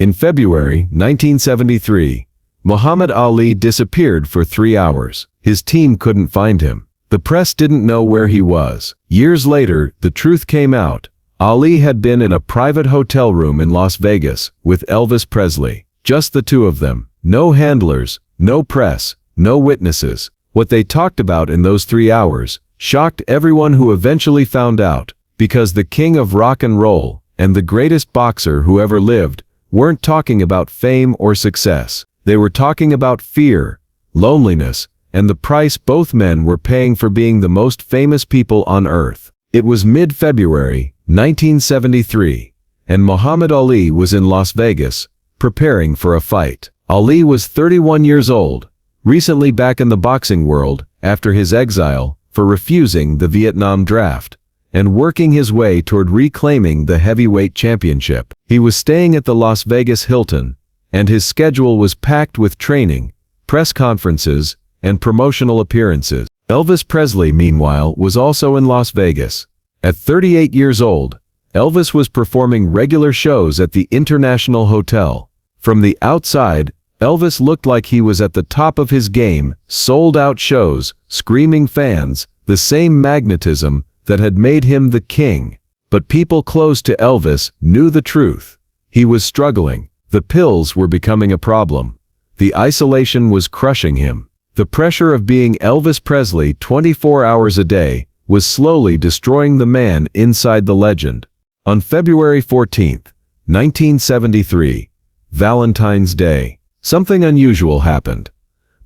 In February 1973, Muhammad Ali disappeared for 3 hours. His team couldn't find him. The press didn't know where he was. Years later, the truth came out. Ali had been in a private hotel room in Las Vegas with Elvis Presley. Just the two of them. No handlers, no press, no witnesses. What they talked about in those 3 hours shocked everyone who eventually found out, because the king of rock and roll and the greatest boxer who ever lived weren't talking about fame or success. They were talking about fear, loneliness, and the price both men were paying for being the most famous people on earth. It was mid-February 1973, and Muhammad Ali was in Las Vegas, preparing for a fight. Ali was 31 years old, recently back in the boxing world after his exile for refusing the Vietnam draft, and working his way toward reclaiming the heavyweight championship. He was staying at the Las Vegas Hilton, and his schedule was packed with training, press conferences, and promotional appearances. Elvis Presley, meanwhile, was also in Las Vegas. At 38 years old, Elvis was performing regular shows at the International Hotel. From the outside, Elvis looked like he was at the top of his game, sold-out shows, screaming fans, the same magnetism that had made him the king. But people close to Elvis knew the truth. He was struggling. The pills were becoming a problem. The isolation was crushing him. The pressure of being Elvis Presley 24 hours a day was slowly destroying the man inside the legend. On February 14, 1973, Valentine's Day, something unusual happened.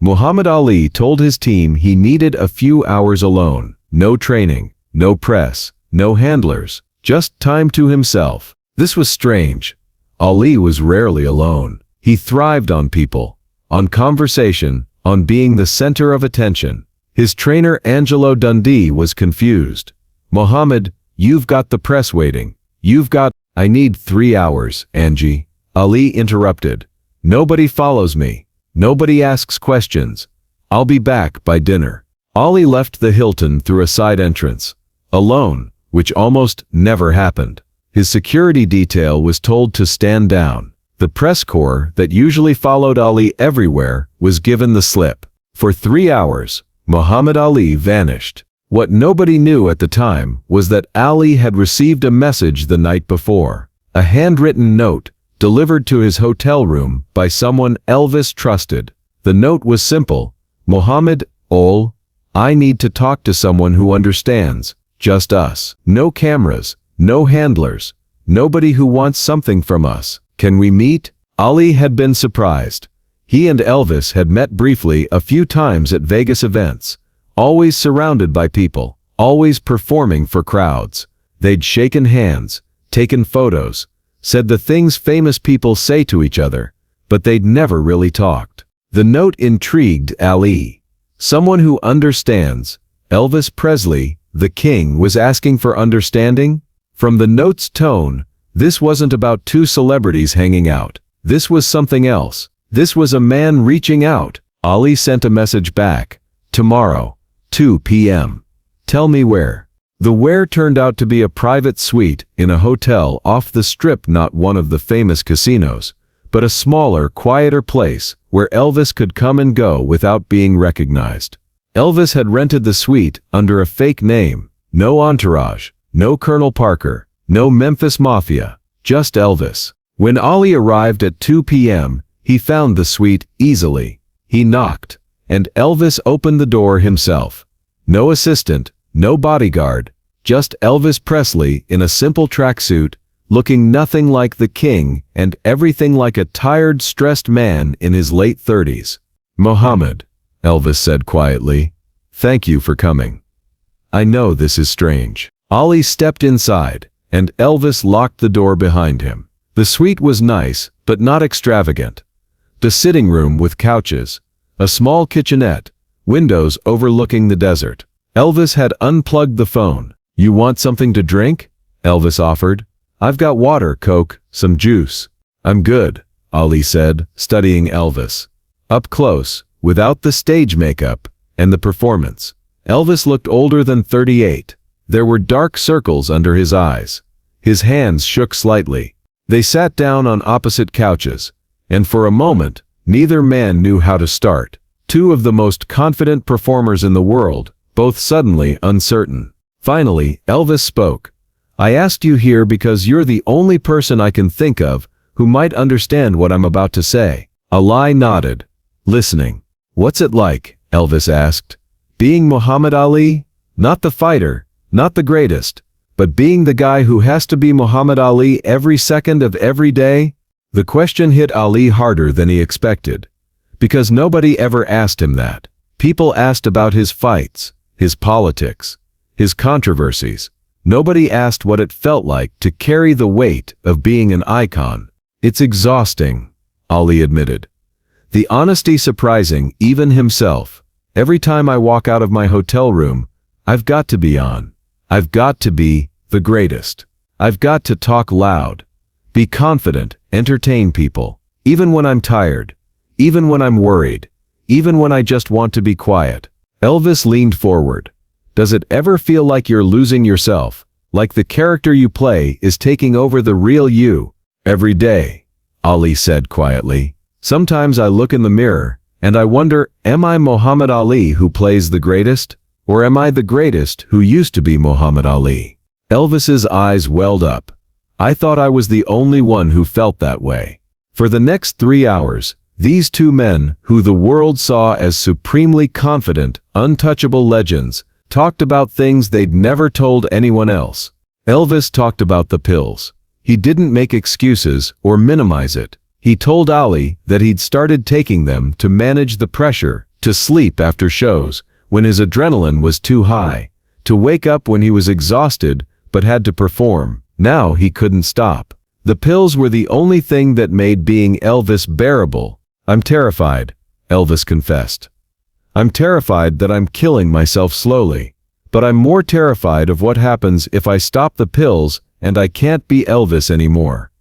Muhammad Ali told his team he needed a few hours alone. No training, no press, no handlers, just time to himself. This was strange. Ali was rarely alone. He thrived on people, on conversation, on being the center of attention. His trainer Angelo Dundee was confused. "Muhammad, you've got the press waiting. I need 3 hours, Angie." Ali interrupted. "Nobody follows me. Nobody asks questions. I'll be back by dinner." Ali left the Hilton through a side entrance. Alone, which almost never happened. His security detail was told to stand down. The press corps that usually followed Ali everywhere was given the slip. For 3 hours, Muhammad Ali vanished. What nobody knew at the time was that Ali had received a message the night before. A handwritten note, delivered to his hotel room by someone Elvis trusted. The note was simple. "Muhammad, I need to talk to someone who understands. Just us. No cameras, no handlers, nobody who wants something from us. Can we meet?" Ali had been surprised. He and Elvis had met briefly a few times at Vegas events, always surrounded by people, always performing for crowds. They'd shaken hands, taken photos, said the things famous people say to each other, but they'd never really talked. The note intrigued Ali. Someone who understands. Elvis Presley, the king, was asking for understanding? From the note's tone, this wasn't about two celebrities hanging out. This was something else. This was a man reaching out. Ali sent a message back. "Tomorrow, 2 p.m. Tell me where." The where turned out to be a private suite in a hotel off the Strip, not one of the famous casinos, but a smaller, quieter place where Elvis could come and go without being recognized. Elvis had rented the suite under a fake name. No entourage, no Colonel Parker, no Memphis Mafia, just Elvis. When Ali arrived at 2 p.m., he found the suite easily. He knocked, and Elvis opened the door himself. No assistant, no bodyguard, just Elvis Presley in a simple tracksuit, looking nothing like the king and everything like a tired, stressed man in his late 30s. "Muhammad," Elvis said quietly, "thank you for coming. I know this is strange." Ali stepped inside, and Elvis locked the door behind him. The suite was nice, but not extravagant. The sitting room with couches, a small kitchenette, windows overlooking the desert. Elvis had unplugged the phone. "You want something to drink?" Elvis offered. "I've got water, Coke, some juice." "I'm good," Ali said, studying Elvis. Up close, without the stage makeup and the performance. Elvis looked older than 38. There were dark circles under his eyes. His hands shook slightly. They sat down on opposite couches, and for a moment, neither man knew how to start. Two of the most confident performers in the world, both suddenly uncertain. Finally, Elvis spoke. "I asked you here because you're the only person I can think of who might understand what I'm about to say." Ali nodded, listening. "What's it like?" Elvis asked. "Being Muhammad Ali? Not the fighter, not the greatest, but being the guy who has to be Muhammad Ali every second of every day?" The question hit Ali harder than he expected, because nobody ever asked him that. People asked about his fights, his politics, his controversies. Nobody asked what it felt like to carry the weight of being an icon. "It's exhausting," Ali admitted. The honesty surprising even himself. "Every time I walk out of my hotel room, I've got to be on. I've got to be the greatest. I've got to talk loud, be confident, entertain people, even when I'm tired, even when I'm worried, even when I just want to be quiet." Elvis leaned forward. "Does it ever feel like you're losing yourself, like the character you play is taking over the real you?" "Every day," Ali said quietly. "Sometimes I look in the mirror, and I wonder, am I Muhammad Ali who plays the greatest? Or am I the greatest who used to be Muhammad Ali?" Elvis's eyes welled up. "I thought I was the only one who felt that way." For the next 3 hours, these two men, who the world saw as supremely confident, untouchable legends, talked about things they'd never told anyone else. Elvis talked about the pills. He didn't make excuses or minimize it. He told Ali that he'd started taking them to manage the pressure, to sleep after shows, when his adrenaline was too high, to wake up when he was exhausted but had to perform. Now he couldn't stop. The pills were the only thing that made being Elvis bearable. "I'm terrified," Elvis confessed. "I'm terrified that I'm killing myself slowly. But I'm more terrified of what happens if I stop the pills and I can't be Elvis anymore.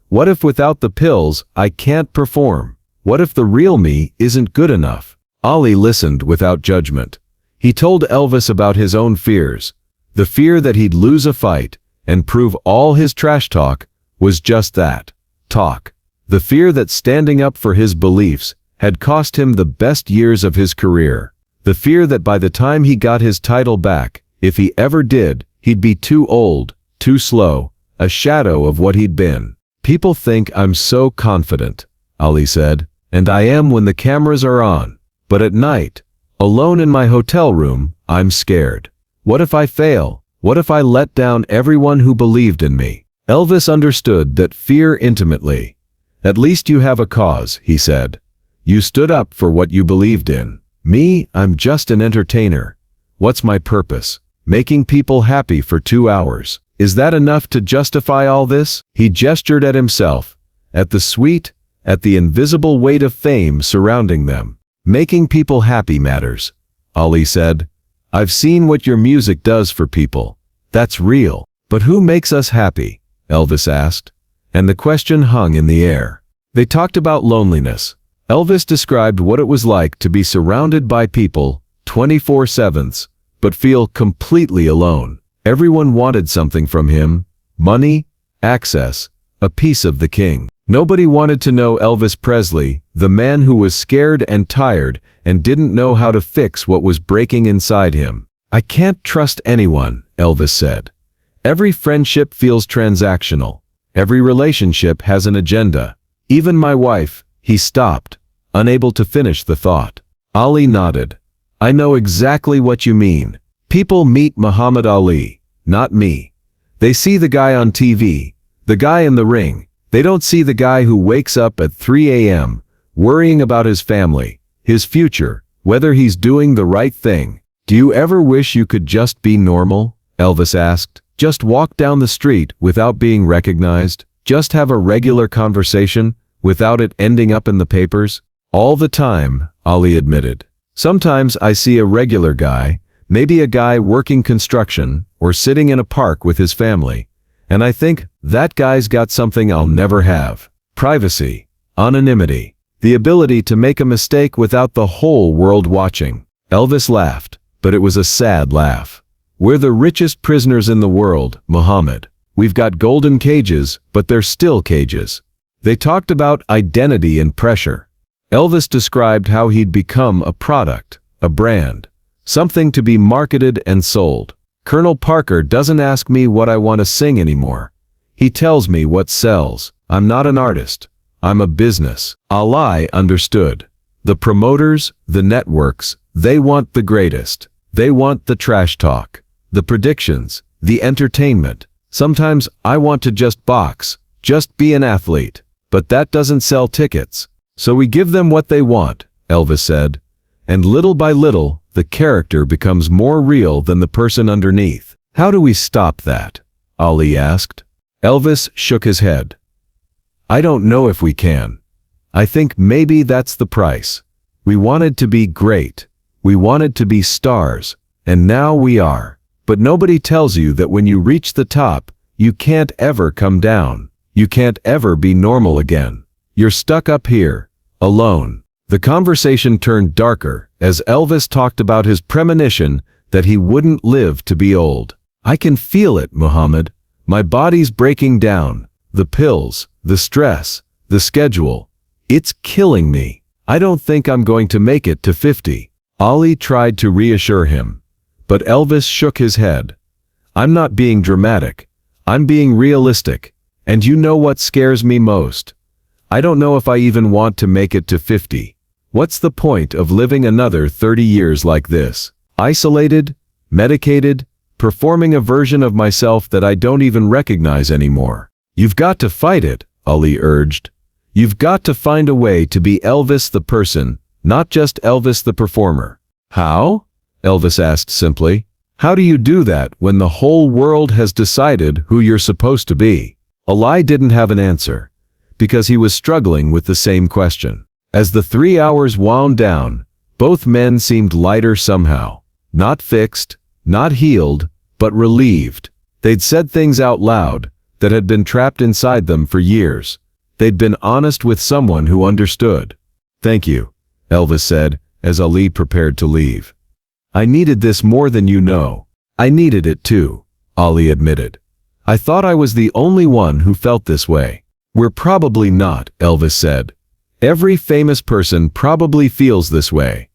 What if without the pills I can't perform? What if the real me isn't good enough?" Ali listened without judgment. He told Elvis about his own fears. The fear that he'd lose a fight and prove all his trash talk was just that, talk. The fear that standing up for his beliefs had cost him the best years of his career. The fear that by the time he got his title back, if he ever did, he'd be too old, too slow, a shadow of what he'd been. "People think I'm so confident," Ali said, "and I am when the cameras are on. But at night, alone in my hotel room, I'm scared. What if I fail? What if I let down everyone who believed in me?" Elvis understood that fear intimately. "At least you have a cause," he said. "You stood up for what you believed in. Me, I'm just an entertainer. What's my purpose? Making people happy for 2 hours. Is that enough to justify all this?" He gestured at himself, at the sweet, at the invisible weight of fame surrounding them. "Making people happy matters," Ali said. "I've seen what your music does for people. That's real. But who makes us happy?" Elvis asked. And the question hung in the air. They talked about loneliness. Elvis described what it was like to be surrounded by people 24/7, but feel completely alone. Everyone wanted something from him: money, access, a piece of the king. Nobody wanted to know Elvis Presley, the man who was scared and tired and didn't know how to fix what was breaking inside him. "I can't trust anyone," Elvis said. "Every friendship feels transactional. Every relationship has an agenda. Even my wife." He stopped, unable to finish the thought. Ali nodded. "I know exactly what you mean. People meet Muhammad Ali, not me. They see the guy on TV, the guy in the ring. They don't see the guy who wakes up at 3 a.m., worrying about his family, his future, whether he's doing the right thing." "Do you ever wish you could just be normal?" Elvis asked. "Just walk down the street without being recognized? Just have a regular conversation without it ending up in the papers?" "All the time," Ali admitted. "Sometimes I see a regular guy, maybe a guy working construction or sitting in a park with his family, and I think, that guy's got something I'll never have. Privacy, anonymity, the ability to make a mistake without the whole world watching." Elvis laughed, but it was a sad laugh. "We're the richest prisoners in the world, Muhammad. We've got golden cages, but they're still cages. They talked about identity and pressure. Elvis described how he'd become a product, a brand, something to be marketed and sold. Colonel Parker doesn't ask me what I want to sing anymore. He tells me what sells. I'm not an artist. I'm a business. Ali understood. The promoters, the networks, they want the greatest. They want the trash talk, the predictions, the entertainment. Sometimes I want to just box, just be an athlete. But that doesn't sell tickets. So we give them what they want, Elvis said. And little by little, the character becomes more real than the person underneath. How do we stop that? Ali asked. Elvis shook his head. I don't know if we can. I think maybe that's the price. We wanted to be great. We wanted to be stars. And now we are. But nobody tells you that when you reach the top, you can't ever come down. You can't ever be normal again. You're stuck up here, alone. The conversation turned darker as Elvis talked about his premonition that he wouldn't live to be old. I can feel it, Muhammad. My body's breaking down. The pills, the stress, the schedule. It's killing me. I don't think I'm going to make it to 50. Ali tried to reassure him, but Elvis shook his head. I'm not being dramatic. I'm being realistic. And you know what scares me most? I don't know if I even want to make it to 50. What's the point of living another 30 years like this? Isolated, medicated, performing a version of myself that I don't even recognize anymore. You've got to fight it, Ali urged. You've got to find a way to be Elvis the person, not just Elvis the performer. How? Elvis asked simply. How do you do that when the whole world has decided who you're supposed to be? Ali didn't have an answer, because he was struggling with the same question. As the 3 hours wound down, both men seemed lighter somehow. Not fixed, not healed, but relieved. They'd said things out loud that had been trapped inside them for years. They'd been honest with someone who understood. Thank you, Elvis said, as Ali prepared to leave. I needed this more than you know. I needed it too, Ali admitted. I thought I was the only one who felt this way. We're probably not, Elvis said. Every famous person probably feels this way.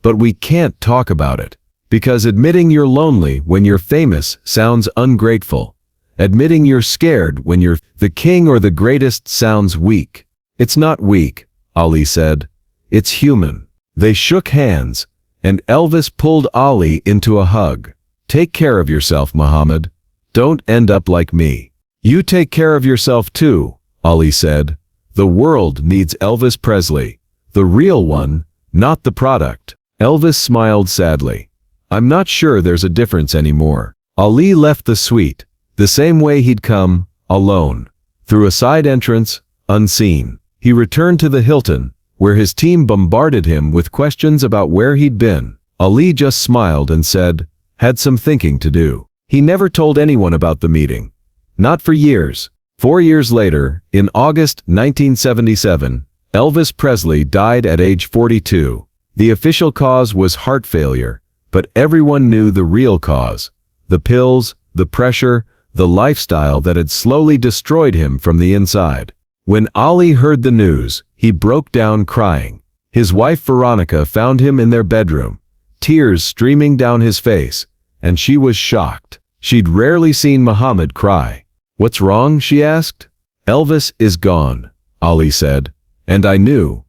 But we can't talk about it. Because admitting you're lonely when you're famous sounds ungrateful. Admitting you're scared when you're the king or the greatest sounds weak. It's not weak, Ali said. It's human. They shook hands, and Elvis pulled Ali into a hug. Take care of yourself, Muhammad. Don't end up like me. You take care of yourself too, Ali said. The world needs Elvis Presley. The real one, not the product. Elvis smiled sadly. I'm not sure there's a difference anymore. Ali left the suite, the same way he'd come, alone. Through a side entrance, unseen. He returned to the Hilton, where his team bombarded him with questions about where he'd been. Ali just smiled and said, had some thinking to do. He never told anyone about the meeting. Not for years. 4 years later, in August 1977, Elvis Presley died at age 42. The official cause was heart failure, but everyone knew the real cause. The pills, the pressure, the lifestyle that had slowly destroyed him from the inside. When Ali heard the news, he broke down crying. His wife Veronica found him in their bedroom, tears streaming down his face, and she was shocked. She'd rarely seen Muhammad cry. What's wrong? She asked. Elvis is gone, Ali said. And I knew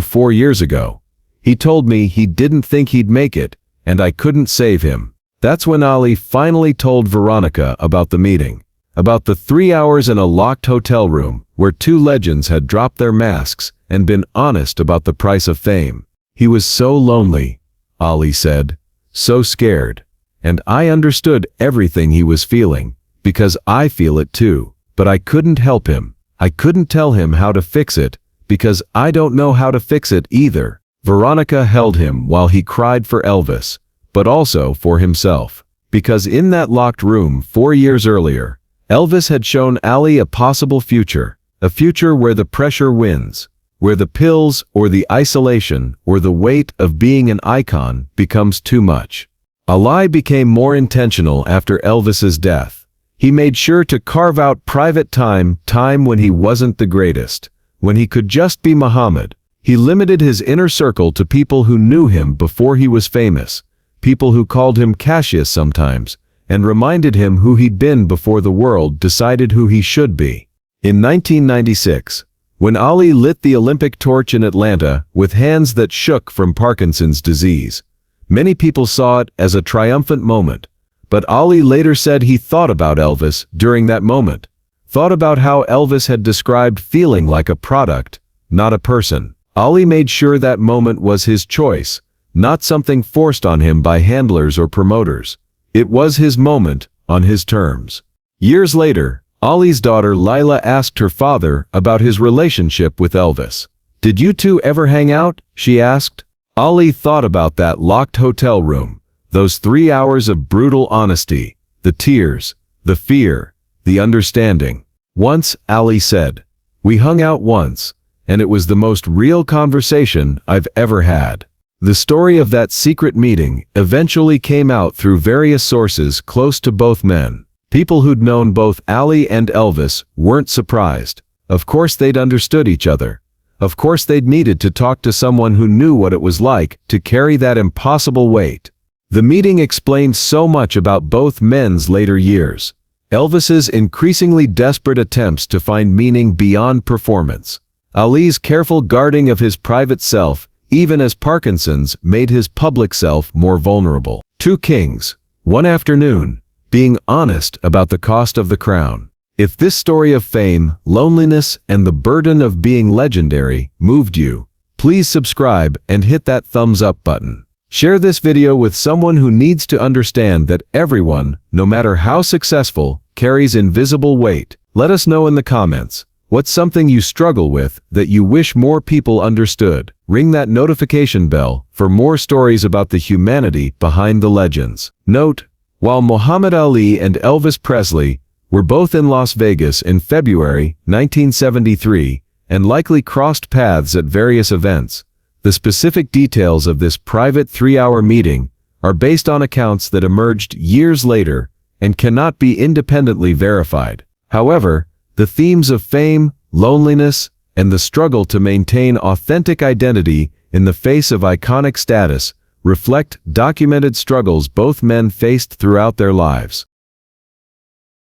4 years ago. He told me he didn't think he'd make it, and I couldn't save him. That's when Ali finally told Veronica about the meeting, about the 3 hours in a locked hotel room where two legends had dropped their masks and been honest about the price of fame. He was so lonely, Ali said, so scared. And I understood everything he was feeling. Because I feel it too, but I couldn't help him. I couldn't tell him how to fix it, because I don't know how to fix it either. Veronica held him while he cried for Elvis, but also for himself. Because in that locked room 4 years earlier, Elvis had shown Ali a possible future, a future where the pressure wins, where the pills or the isolation or the weight of being an icon becomes too much. Ali became more intentional after Elvis's death. He made sure to carve out private time when he wasn't the greatest, when he could just be Muhammad. He limited his inner circle to people who knew him before he was famous, people who called him Cassius sometimes, and reminded him who he'd been before the world decided who he should be. In 1996, when Ali lit the Olympic torch in Atlanta with hands that shook from Parkinson's disease, many people saw it as a triumphant moment. But Ali later said he thought about Elvis during that moment, thought about how Elvis had described feeling like a product, not a person. Ali made sure that moment was his choice, not something forced on him by handlers or promoters. It was his moment, on his terms. Years later, Ali's daughter Lila asked her father about his relationship with Elvis. "Did you two ever hang out?" she asked. Ali thought about that locked hotel room, those 3 hours of brutal honesty, the tears, the fear, the understanding. Once, Ali said, "We hung out once, and it was the most real conversation I've ever had." The story of that secret meeting eventually came out through various sources close to both men. People who'd known both Ali and Elvis weren't surprised. Of course they'd understood each other. Of course they'd needed to talk to someone who knew what it was like to carry that impossible weight. The meeting explained so much about both men's later years. Elvis's increasingly desperate attempts to find meaning beyond performance. Ali's careful guarding of his private self, even as Parkinson's made his public self more vulnerable. Two kings, one afternoon, being honest about the cost of the crown. If this story of fame, loneliness, and the burden of being legendary moved you, please subscribe and hit that thumbs up button. Share this video with someone who needs to understand that everyone, no matter how successful, carries invisible weight. Let us know in the comments, what's something you struggle with that you wish more people understood? Ring that notification bell for more stories about the humanity behind the legends. Note, while Muhammad Ali and Elvis Presley were both in Las Vegas in February 1973 and likely crossed paths at various events, the specific details of this private 3-hour meeting are based on accounts that emerged years later and cannot be independently verified. However, the themes of fame, loneliness, and the struggle to maintain authentic identity in the face of iconic status reflect documented struggles both men faced throughout their lives.